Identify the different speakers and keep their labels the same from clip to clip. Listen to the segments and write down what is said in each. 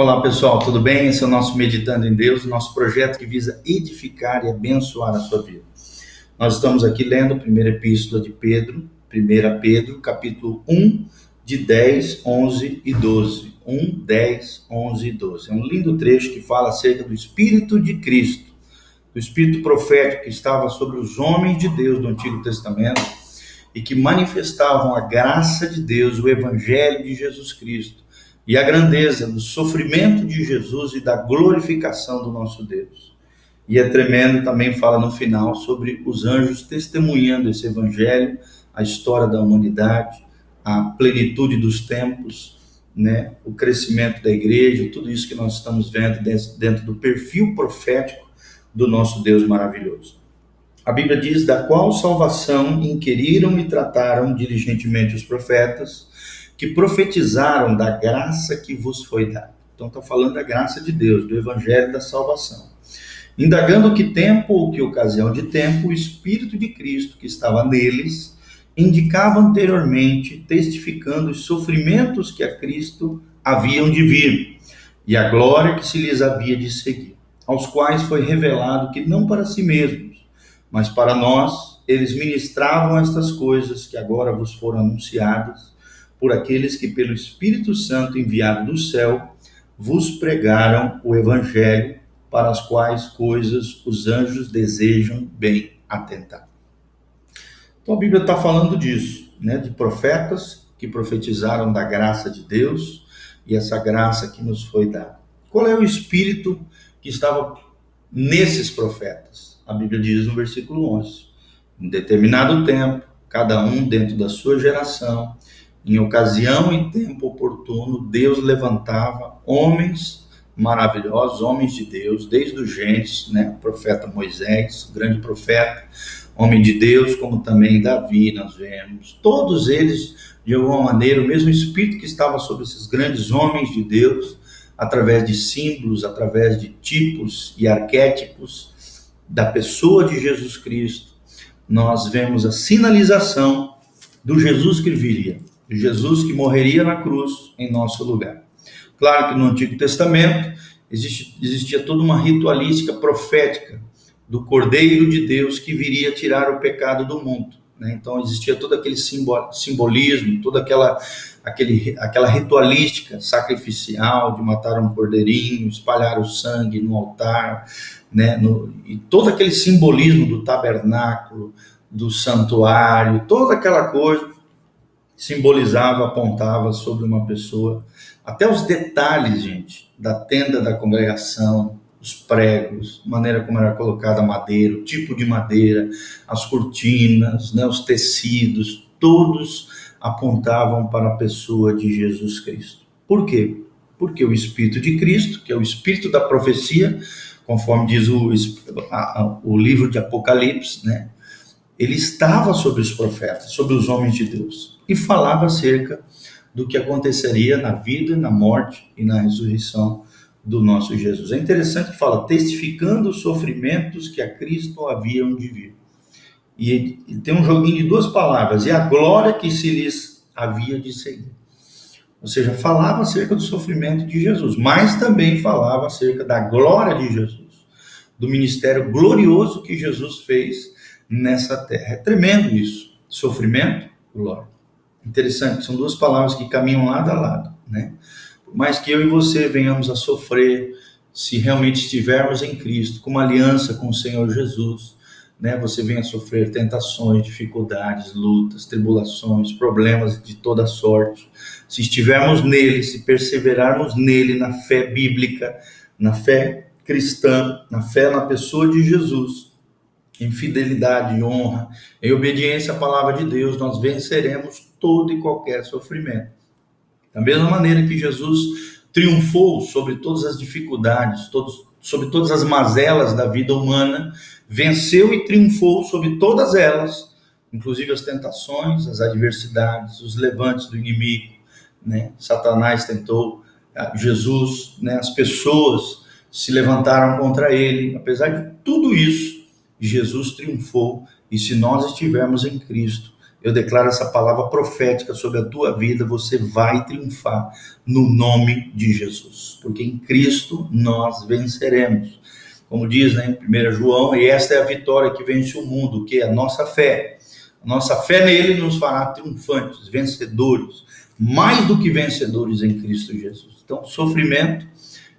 Speaker 1: Olá pessoal, tudo bem? Esse é o nosso Meditando em Deus, nosso projeto que visa edificar e abençoar a sua vida. Nós estamos aqui lendo a primeira epístola de Pedro, 1 Pedro, capítulo 1, de 10, 11 e 12. 1, 10, 11 e 12. É um lindo trecho que fala acerca do Espírito de Cristo, do Espírito profético que estava sobre os homens de Deus do Antigo Testamento e que manifestavam a graça de Deus, o Evangelho de Jesus Cristo, e a grandeza do sofrimento de Jesus e da glorificação do nosso Deus. E é tremendo, também fala no final sobre os anjos testemunhando esse evangelho, a história da humanidade, a plenitude dos tempos, né? O crescimento da igreja, tudo isso que nós estamos vendo dentro do perfil profético do nosso Deus maravilhoso. A Bíblia diz: da qual salvação inquiriram e trataram diligentemente os profetas, que profetizaram da graça que vos foi dada. Então está falando da graça de Deus, do evangelho da salvação. Indagando que tempo ou que ocasião de tempo o Espírito de Cristo que estava neles indicava anteriormente, testificando os sofrimentos que a Cristo haviam de vir e a glória que se lhes havia de seguir, aos quais foi revelado que não para si mesmos, mas para nós, eles ministravam estas coisas que agora vos foram anunciadas, por aqueles que pelo Espírito Santo enviado do céu vos pregaram o Evangelho, para as quais coisas os anjos desejam bem atentar. Então a Bíblia está falando disso, né? De profetas que profetizaram da graça de Deus e essa graça que nos foi dada. Qual é o Espírito que estava nesses profetas? A Bíblia diz no versículo 11, em determinado tempo, cada um dentro da sua geração, em ocasião e tempo oportuno, Deus levantava homens maravilhosos, homens de Deus, desde o Gênesis, né? O profeta Moisés, grande profeta, homem de Deus, como também Davi, nós vemos. Todos eles, de alguma maneira, o mesmo Espírito que estava sobre esses grandes homens de Deus, através de símbolos, através de tipos e arquétipos da pessoa de Jesus Cristo, nós vemos a sinalização do Jesus que viria, de Jesus que morreria na cruz em nosso lugar. Claro que no Antigo Testamento existia toda uma ritualística profética do Cordeiro de Deus que viria tirar o pecado do mundo, né? Então existia todo aquele simbolismo, toda aquela ritualística sacrificial de matar um cordeirinho, espalhar o sangue no altar, né? E todo aquele simbolismo do tabernáculo, do santuário, toda aquela coisa simbolizava, apontava sobre uma pessoa, até os detalhes, gente, da tenda da congregação, os pregos, a maneira como era colocada a madeira, o tipo de madeira, as cortinas, né, os tecidos, todos apontavam para a pessoa de Jesus Cristo. Por quê? Porque o Espírito de Cristo, que é o Espírito da profecia, conforme diz o livro de Apocalipse, né, ele estava sobre os profetas, sobre os homens de Deus, e falava acerca do que aconteceria na vida, na morte e na ressurreição do nosso Jesus. É interessante que fala, testificando os sofrimentos que a Cristo haviam de vir. E tem um joguinho de duas palavras, e a glória que se lhes havia de seguir. Ou seja, falava acerca do sofrimento de Jesus, mas também falava acerca da glória de Jesus, do ministério glorioso que Jesus fez nessa terra. É tremendo isso, sofrimento, glória. Interessante, são duas palavras que caminham lado a lado, né? Por mais que eu e você venhamos a sofrer, se realmente estivermos em Cristo, com uma aliança com o Senhor Jesus, né? Você venha a sofrer tentações, dificuldades, lutas, tribulações, problemas de toda sorte. Se estivermos nele, se perseverarmos nele, na fé bíblica, na fé cristã, na fé na pessoa de Jesus, em fidelidade e honra, em obediência à palavra de Deus, nós venceremos todo e qualquer sofrimento. Da mesma maneira que Jesus triunfou sobre todas as dificuldades, sobre todas as mazelas da vida humana, venceu e triunfou sobre todas elas, inclusive as tentações, as adversidades, os levantes do inimigo, né? Satanás tentou Jesus, né? As pessoas se levantaram contra ele. Apesar de tudo isso, Jesus triunfou, e se nós estivermos em Cristo, Eu declaro essa palavra profética sobre a tua vida, você vai triunfar no nome de Jesus, porque em Cristo nós venceremos. Como diz, né, em 1 João, e esta é a vitória que vence o mundo, que é a nossa fé. A nossa fé nele nos fará triunfantes, vencedores, mais do que vencedores em Cristo Jesus. Então, sofrimento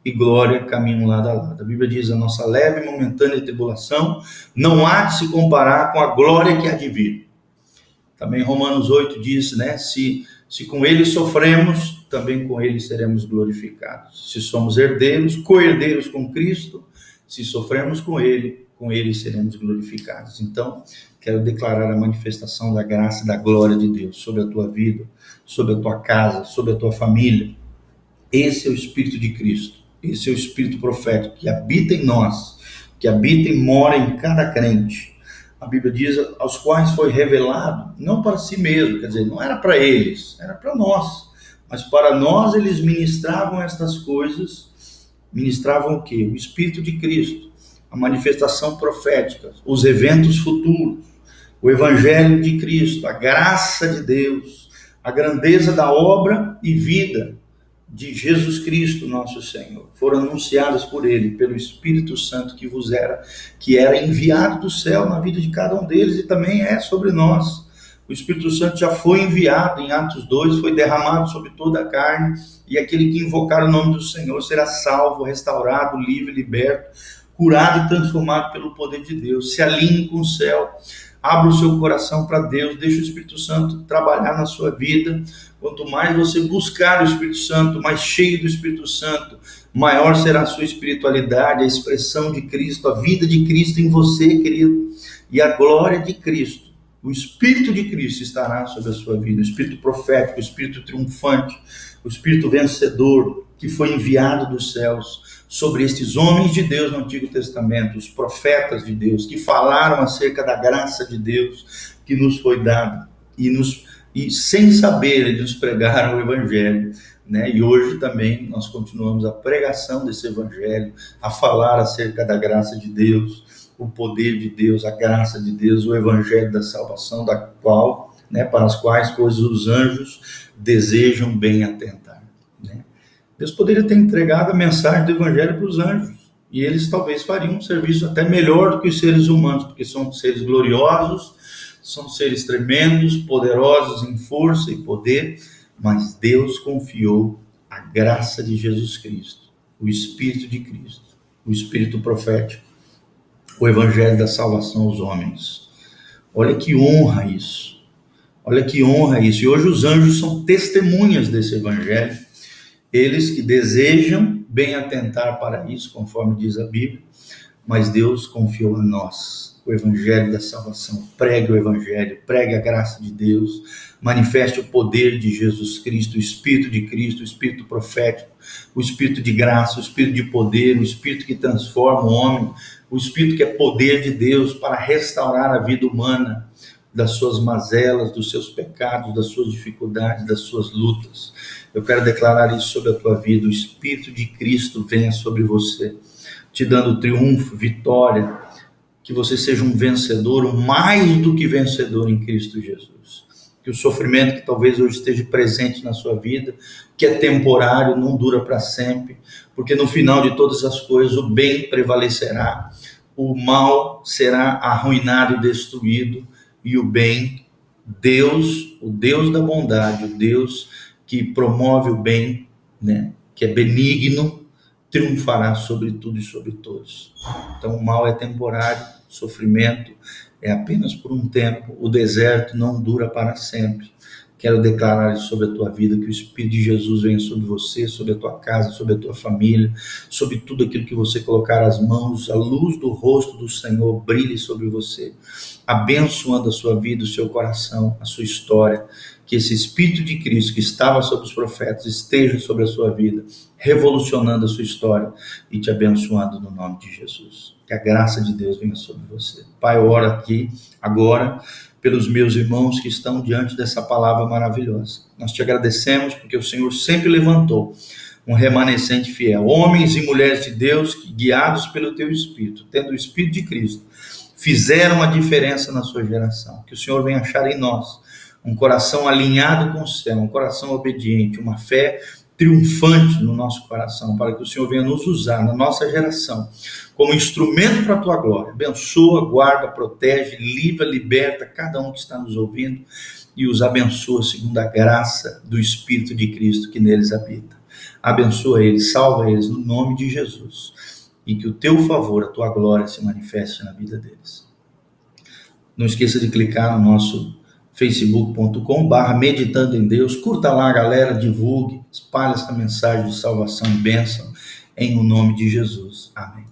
Speaker 1: e glória caminham lado a lado. A Bíblia diz, a nossa leve e momentânea tribulação não há de se comparar com a glória que há de vir. Também Romanos 8 diz, né, se com ele sofremos, também com ele seremos glorificados. Se somos herdeiros, co-herdeiros com Cristo, se sofremos com ele seremos glorificados. Então, quero declarar a manifestação da graça e da glória de Deus sobre a tua vida, sobre a tua casa, sobre a tua família. Esse é o Espírito de Cristo, esse é o Espírito profético que habita em nós, que habita e mora em cada crente. A Bíblia diz, aos quais foi revelado, não para si mesmo, quer dizer, não era para eles, era para nós. Mas para nós eles ministravam estas coisas, ministravam o quê? O Espírito de Cristo, a manifestação profética, os eventos futuros, o Evangelho de Cristo, a graça de Deus, a grandeza da obra e vida de Jesus Cristo, nosso Senhor, foram anunciadas por ele, pelo Espírito Santo que era enviado do céu na vida de cada um deles e também é sobre nós. O Espírito Santo já foi enviado em Atos 2, foi derramado sobre toda a carne, e aquele que invocar o nome do Senhor será salvo, restaurado, livre, liberto, curado e transformado pelo poder de Deus. Se alinhe com o céu, abra o seu coração para Deus, deixe o Espírito Santo trabalhar na sua vida. Quanto mais você buscar o Espírito Santo, mais cheio do Espírito Santo, maior será a sua espiritualidade, a expressão de Cristo, a vida de Cristo em você, querido, e a glória de Cristo. O Espírito de Cristo estará sobre a sua vida, o Espírito profético, o Espírito triunfante, o Espírito vencedor que foi enviado dos céus sobre estes homens de Deus no Antigo Testamento, os profetas de Deus, que falaram acerca da graça de Deus que nos foi dada e sem saber eles nos pregaram o Evangelho, né? E hoje também nós continuamos a pregação desse Evangelho, a falar acerca da graça de Deus, o poder de Deus, a graça de Deus, o Evangelho da salvação, da qual, né, para as quais coisas os anjos desejam bem atentar, né? Deus poderia ter entregado a mensagem do Evangelho para os anjos, e eles talvez fariam um serviço até melhor do que os seres humanos, porque são seres gloriosos, são seres tremendos, poderosos em força e poder, mas Deus confiou a graça de Jesus Cristo, o Espírito de Cristo, o Espírito profético, o Evangelho da salvação aos homens. Olha que honra isso. Olha que honra isso. E hoje os anjos são testemunhas desse Evangelho. Eles que desejam bem atentar para isso, conforme diz a Bíblia, mas Deus confiou a nós o Evangelho da salvação. Pregue o Evangelho, pregue a graça de Deus, manifeste o poder de Jesus Cristo, o Espírito de Cristo, o Espírito profético, o Espírito de graça, o Espírito de poder, o Espírito que transforma o homem, o Espírito que é poder de Deus para restaurar a vida humana das suas mazelas, dos seus pecados, das suas dificuldades, das suas lutas. Eu quero declarar isso sobre a tua vida. O Espírito de Cristo venha sobre você, te dando triunfo, vitória, que você seja um vencedor, um mais do que vencedor em Cristo Jesus. Que o sofrimento que talvez hoje esteja presente na sua vida, que é temporário, não dura para sempre, porque no final de todas as coisas o bem prevalecerá, o mal será arruinado e destruído, e o bem, Deus, o Deus da bondade, o Deus que promove o bem, né, que é benigno, triunfará sobre tudo e sobre todos. Então o mal é temporário, o sofrimento é apenas por um tempo, o deserto não dura para sempre. Quero declarar isso sobre a tua vida, que o Espírito de Jesus venha sobre você, sobre a tua casa, sobre a tua família, sobre tudo aquilo que você colocar as mãos, a luz do rosto do Senhor brilhe sobre você, abençoando a sua vida, o seu coração, a sua história, que esse Espírito de Cristo que estava sobre os profetas esteja sobre a sua vida, revolucionando a sua história e te abençoando no nome de Jesus. Que a graça de Deus venha sobre você. Pai, eu oro aqui, agora, pelos meus irmãos que estão diante dessa palavra maravilhosa. Nós te agradecemos porque o Senhor sempre levantou um remanescente fiel, homens e mulheres de Deus que, guiados pelo teu Espírito, tendo o Espírito de Cristo, fizeram a diferença na sua geração. Que o Senhor venha achar em nós um coração alinhado com o céu, um coração obediente, uma fé triunfante no nosso coração, para que o Senhor venha nos usar na nossa geração como instrumento para a tua glória. Abençoa, guarda, protege, livra, liberta cada um que está nos ouvindo e os abençoa segundo a graça do Espírito de Cristo que neles habita. Abençoa eles, salva eles no nome de Jesus e que o teu favor, a tua glória se manifeste na vida deles. Não esqueça de clicar no nosso facebook.com/meditando em Deus. Curta lá, galera, divulgue, espalhe essa mensagem de salvação e bênção em o nome de Jesus. Amém.